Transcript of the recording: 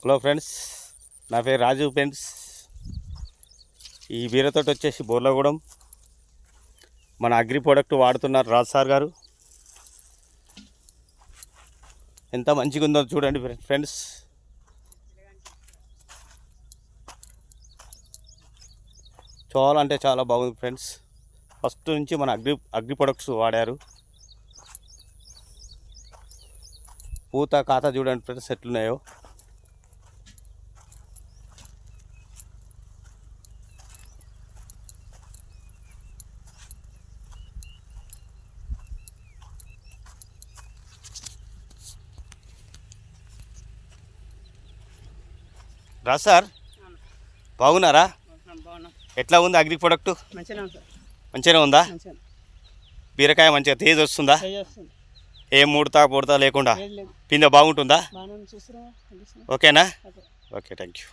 Hello friends, నా పేరు రాజు friends. ఈ బీరతోటి వచ్చేసి బోర్లగూడెం మన అగ్రి ప్రోడక్ట్ వాడుతున్నారు రాజ్ సార్ గారు. ఎంత మంచిగా ఉందో చూడండి ఫ్రెండ్స్. చాలా అంటే చాలా బాగుంది ఫ్రెండ్స్. ఫస్ట్ నుంచి మన అగ్రి ప్రొడక్ట్స్ వాడారు. పూత ఖాతా చూడండి ఫ్రెండ్స్ ఎట్లున్నాయో. రా సార్, బాగున్నారా? ఎట్లా ఉంది అగ్రి ప్రొడక్ట్? మంచిగానే ఉందా? బీరకాయ మంచిగా తేజ్ వస్తుందా? ఏం ముడతా పొడతా లేకుండా పిందె బాగుంటుందా? ఓకేనా? Okay, thank you.